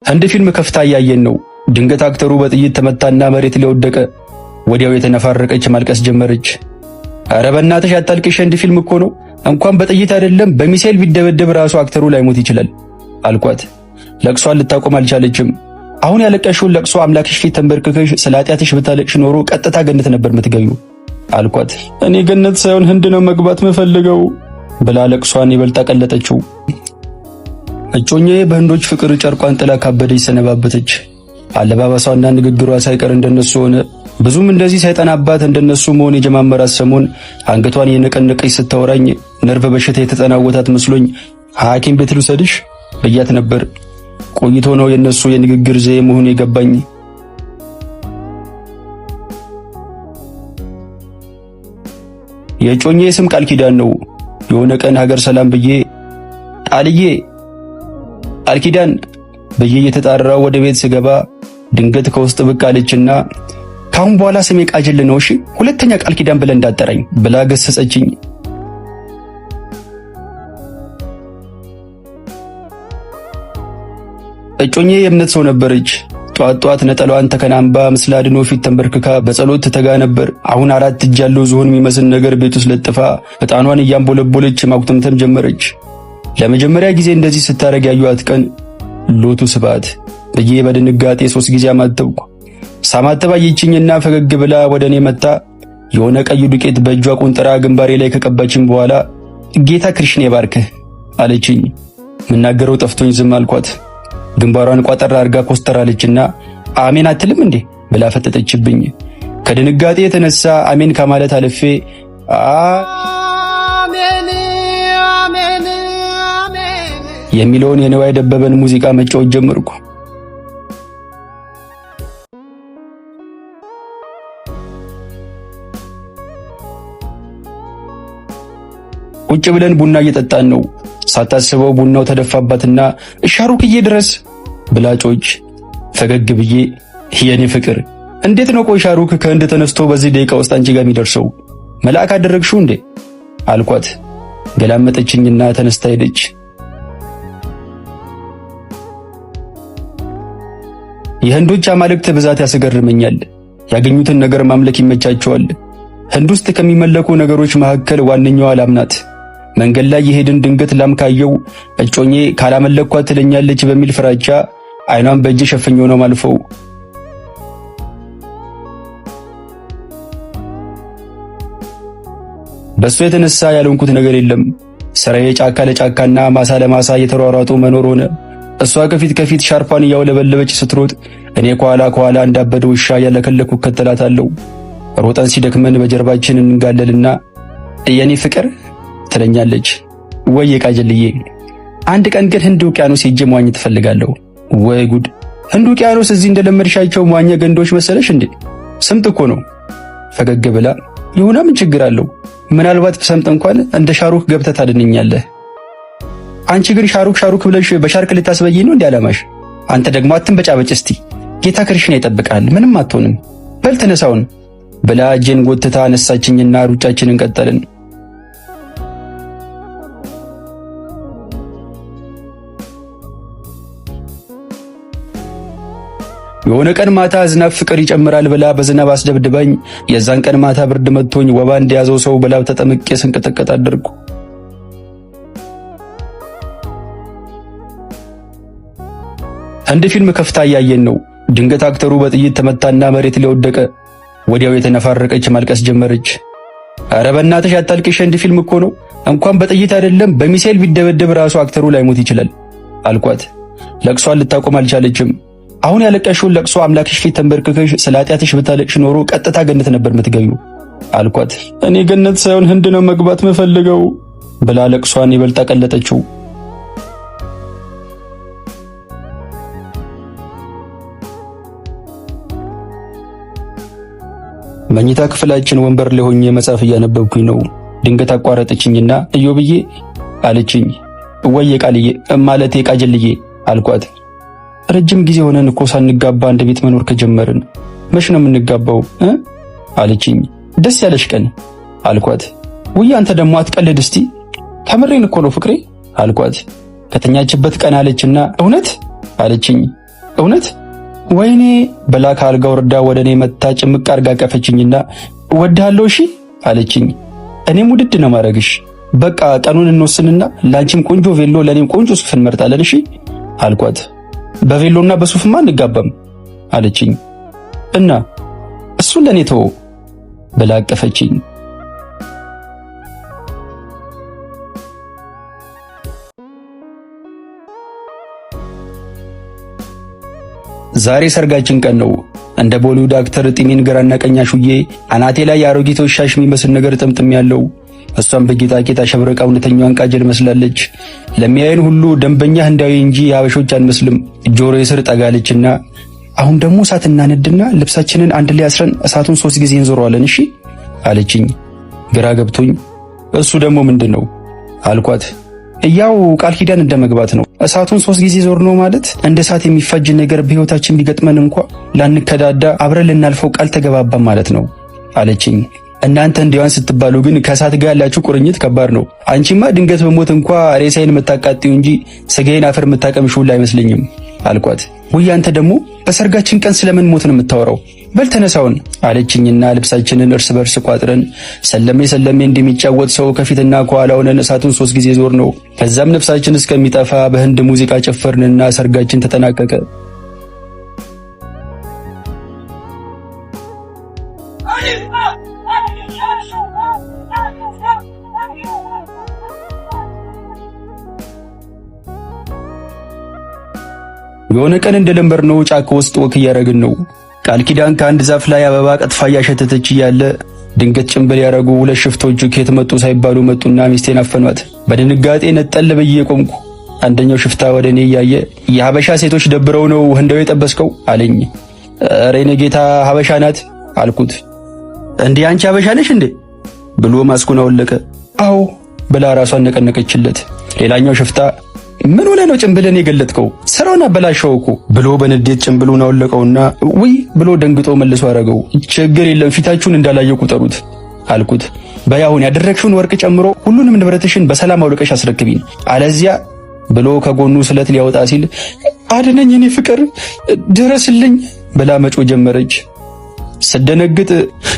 አንድ ፊልም ከፍታ እያየን ነው። ድንገት አክተሩ በጥይት ተመታና መሬት ላይ ወደቀ። ወዲያው የተነፋረቀች ማልቀስ ጀመረች። ኧረ በእናትሽ አታልቅሽ፣ አንድ ፊልም እኮ ነው። እንኳን በጥይት አይደለም በሚሳኤል ቢደበደብ ራሱ አክተሩ ላይሞት ይችላል አልኳት። ለቅሷን ልታቆም አልቻለችም። አሁን ያለቀሽውን ለቅሶ አምላክሽ ፊት ተንበርክከሽ ስለ ኃጢአትሽ ብታለቅሽ ኖሮ ቀጥታ ገነት ነበር የምትገቢው አልኳት። እኔ ገነት ሳይሆን ህንድ ነው መግባት የምፈልገው ብላ ለቅሷን ይበልጥ አቀለጠችው። እጮኛዬ በህንዶች ፍቅር ጨርቋን ጥላ ካበደች ሰነባበተች። አለባበሷና ንግግሯ ሳይቀር እንደነሱ ሆነ። ብዙም እንደዚህ ሳይጠናባት እንደነሱ መሆን የጀማመራት ሰሞን አንገቷን የነቀነቀች ስታወራኝ ነርቭ በሽታ የተጠናወታት መስሎኝ ሐኪም ቤት ልውሰድሽ ብያት ነበር። ቆይቶ ነው የነሱ የንግግር ዘዬ መሆኑ የገባኝ። የጮኛዬ ስም ቃል ኪዳን ነው። የሆነ ቀን ሀገር ሰላም ብዬ ቃልዬ ቃል ኪዳን ብዬ እየተጣራው ወደ ቤት ስገባ ድንገት ከውስጥ ብቅ አለችና ካሁን በኋላ ስሜ ቃጅል ነው እሺ፣ ሁለተኛ ቃል ኪዳን ብለህ እንዳጠራኝ ብላ ገሰጸችኝ። እጮኛዬ የእምነት ሰው ነበረች። ጧት ጧት ነጠላዋን ተከናንባ ምስለ አድኖ ፊት ተንበርክካ በጸሎት ትተጋ ነበር። አሁን 4 እጅ ያለው ዝሆን የሚመስል ነገር ቤት ውስጥ ለጥፋ ዕጣኗን እያንቦለቦለች ማኩተምተም ጀመረች። ለመጀመሪያ ጊዜ እንደዚህ ስታረግ ያዩአት ቀን ሎቱ ስባት ብዬ በድንጋጤ 3 ጊዜ አማተብኩ። ሳማተባ ይችኝና ፈገግ ብላ ወደኔ መጣ። የሆነ ቀይ ዱቄት በእጇ ቁንጥራ ግንባሬ ላይ ከቀባችኝ በኋላ ጌታ ክርስሽኔ ባርክህ አለችኝ። ምናገረው ጠፍቶኝ ዝም አልኳት። ግንባሯን ቋጠራ አርጋ ኮስተር አለችና አሜን አትልም እንዴ ብላ ፈጠጠችብኝ። ከድንጋጤ የተነሳ አሜን ከማለት አለፌ አሜን አሜን አሜን የሚለውን የነዋይ ደበበን ሙዚቃ መጫወት ጀመርኩ። ቁጭ ብለን ቡና እየጠጣን ነው። ሳታስበው ቡናው ተደፋባትና ሻሩክዬ ድረስ ብላጮች ፈገግ ብዬ የኔ ፍቅር እንዴት ነው ቆይ ሻሩክ ከህንድ ተነስቶ በዚህ ደቂቃ ውስጥ አንቺ ጋር የሚደርሰው መልአክ አደረግሽው እንዴ አልኳት። ገላመጠችኝና ተነስታ ሄደች። የህንዶች አማልክት ብዛት ያስገርመኛል። ያገኙትን ነገር ማምለክ ይመቻቸዋል። ህንድ ውስጥ ከሚመለኩ ነገሮች መካከል ዋነኛዋ ላም ናት። መንገድ ላይ የሄድን ድንገት ላም ካየው እጮኜ ካላመለኳት ትለኛለች በሚል ፍራቻ አይኗን በእጅ ሸፍኜው ነው ማልፈው። በሱ የተነሳ ያልሆንኩት ነገር የለም። ስራዬ ጫካ ለጫካና ማሳ ለማሳ እየተሯሯጡ መኖር ሆነ። እሷ ከፊት ከፊት ሻርፓን እያውለበለበች ስትሮጥ፣ እኔ ከኋላ እንዳበደ ውሻ ያለከለኩ እከተላታለሁ። ሮጠን ሲደክመን በጀርባችን እንጋለልና የኔ ፍቅር ትለኛለች። ወይ ቃጀልዬ አንድ ቀን ግን ህንድ ውቅያኖስ ሄጄ መዋኘት እፈልጋለሁ። ወይ ጉድ! ህንድ ውቅያኖስ እዚህ እንደለመድሻቸው መዋኛ ገንዶች መሰለሽ እንዴ? ስምጥ እኮ ነው። ፈገግ ብላ ይሁና ምን ችግር አለው? ምናልባት ብሰምጥ እንኳን እንደ ሻሩክ ገብተህ ታድነኛለህ። አንቺ ግን ሻሩክ ብለሽ በሻርክ ልታስበይ ነው እንዴ አላማሽ? አንተ ደግሞ አትንበጫበጭ እስቲ። ጌታ ክርስሽን ይጠብቃል፣ ምንም አትሆንም። በል ተነሳውን ብላ እጄን ጎትታ አነሳችኝና ሩጫችንን ቀጠልን። የሆነ ቀን ማታ ዝናብ ፍቅር ይጨምራል ብላ በዝናብ አስደብድባኝ፣ የዛን ቀን ማታ ብርድ መጥቶኝ ወባ እንደያዘው ሰው በላብ ተጠምቄ ስንቀጠቀጥ አደርኩ። አንድ ፊልም ከፍታ እያየን ነው። ድንገት አክተሩ በጥይት ተመታና መሬት ላይ ወደቀ። ወዲያው የተነፋረቀች ማልቀስ ጀመረች። ኧረ በእናትሽ አታልቅሽ፣ አንድ ፊልም እኮ ነው። እንኳን በጥይት አይደለም በሚሳኤል ቢደበደብ ራሱ አክተሩ ላይሞት ይችላል አልኳት። ለቅሷን ልታቆም አልቻለችም። አሁን ያለቀሽውን ለቅሶ አምላክሽ ፊት ተንበርክከሽ ስለ ኃጢአትሽ ብታለቅሽ ኖሮ ቀጥታ ገነት ነበር የምትገቢው አልኳት። እኔ ገነት ሳይሆን ህንድ ነው መግባት የምፈልገው ብላ ለቅሷን ይበልጥ አቀለጠችው። መኝታ ክፍላችን ወንበር ላይ ሆኜ መጽሐፍ እያነበብኩኝ ነው። ድንገት አቋረጠችኝና እዮብዬ አለችኝ። ወይ ቃልዬ ማለቴ ቃጀልዬ አልኳት። ረጅም ጊዜ ሆነን እኮ ሳንጋባ አንድ ቤት መኖር ከጀመርን መች ነው የምንጋባው አለችኝ። ደስ ያለሽ ቀን አልኳት። ውይ አንተ ደግሞ አትቀልድ እስቲ፣ ከምሬን እኮ ነው ፍቅሬ አልኳት። ከተኛችበት ቀን አለችና እውነት አለችኝ። እውነት? ወይኔ ብላ ከአልጋ ወርዳ ወደ እኔ መጣ። ጭምቅ አርጋ ቀፈችኝና እወድሃለሁ እሺ አለችኝ። እኔም ውድድ ነው ማረግሽ። በቃ ቀኑን እንወስንና ላንቺም ቆንጆ ቬሎ ለኔም ቆንጆ ሱፍ እንመርጣለን እሺ አልኳት። በቬሎና በሱፍማ አንጋባም አለችኝ። እና እሱን ለኔ ተወው ብላ አቀፈችኝ። ዛሬ ሰርጋችን ቀን ነው። እንደ ቦሊውድ አክተር ጢሜን ግራና ቀኝ አሹዬ አናቴ ላይ የአሮጊቶች ሻሽ የሚመስል ነገር ጥምጥም ያለው፣ እሷም በጌጣጌጥ አሸብርቃ እውነተኛዋን ቃጀል መስላለች። ለሚያየን ሁሉ ደንበኛ ህንዳዊ እንጂ የሀበሾች አንመስልም። ጆሮዬ ስር ጠጋለችና አሁን ደግሞ እሳት እናነድና ልብሳችንን አንድ ላይ አስረን እሳቱን 3 ጊዜ እንዞረዋለን እሺ አለችኝ። ግራ ገብቶኝ እሱ ደግሞ ምንድን ነው አልኳት። ያው ቃል ኪዳን እንደመግባት ነው። እሳቱን 3 ጊዜ ዞር ነው ማለት እንደ እሳት የሚፋጅ ነገር በህይወታችን ቢገጥመን እንኳ ላንከዳዳ አብረን ልናልፈው ቃል ተገባባ ማለት ነው አለችኝ። እናንተ እንዲያውም ስትባሉ ግን ከእሳት ጋር ያላችሁ ቁርኝት ከባድ ነው። አንቺማ ድንገት በሞት እንኳ ሬሳዬን የምታቃጥዩ እንጂ ስጋዬን አፈር የምታቀምሺው አይመስለኝም አልኳት። ወይ አንተ ደግሞ በሰርጋችን ቀን ስለምን ሞት ነው የምታወራው? በል ተነሳውን አለችኝና ልብሳችንን እርስ በርስ ቋጥረን ሰለሜ ሰለሜ እንደሚጫወት ሰው ከፊትና ከኋላ ሆነን እሳቱን 3 ጊዜ ዞር ነው። ከዛም ነፍሳችን እስከሚጠፋ በህንድ ሙዚቃ ጨፈርንና ሰርጋችን ተጠናቀቀ። የሆነ ቀን እንደለመድነው ጫካ ውስጥ ወክ እያደረግን ነው። ቃል ኪዳን ከአንድ ዛፍ ላይ አበባ ቀጥፋ እያሸተተች እያለ ድንገት ጭንብል ያረጉ 2 ሽፍቶች ከየት መጡ ሳይባሉ መጡና ሚስቴን አፈኗት። በድንጋጤ ነጠል ብዬ ቆምኩ። አንደኛው ሽፍታ ወደ እኔ እያየ የሀበሻ ሴቶች ደብረው ነው ህንዳዊ የጠበስከው አለኝ። ኧረ የኔ ጌታ ሀበሻ ናት አልኩት። እንዴ አንቺ ሀበሻ ነሽ እንዴ ብሎ ማስኩን አወለቀ። አዎ ብላ ራሷን ነቀነቀችለት። ሌላኛው ሽፍታ ምን ሆነ ነው ጭንብልን የገለጥከው? ስራውን አበላሸው እኮ ብሎ በንዴት ጭንብሉን አወለቀውና ውይ ብሎ ደንግጦ መልሶ አረገው። ችግር የለም ፊታችሁን እንዳላየው ቁጠሩት አልኩት። በያሁን ያደረግሽውን ወርቅ ጨምሮ ሁሉንም ንብረትሽን በሰላም አውልቀሽ አስረክቢኝ፣ አለዚያ ብሎ ከጎኑ ስለት ሊያወጣ ሲል አድነኝ እኔ ፍቅር ድረስልኝ ብላ መጮ ጀመረች። ስደነግጥ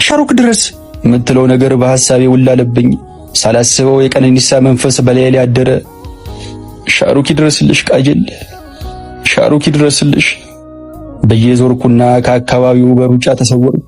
ሻሩክ ድረስ የምትለው ነገር በሐሳቤ ውላለብኝ። ሳላስበው የቀነኒሳ መንፈስ በላይ ላይ አደረ። ሻሩክ ይድረስልሽ ቃጀል፣ ሻሩክ ይድረስልሽ። በየዞርኩና ከአካባቢው በሩጫ ተሰወርኩ።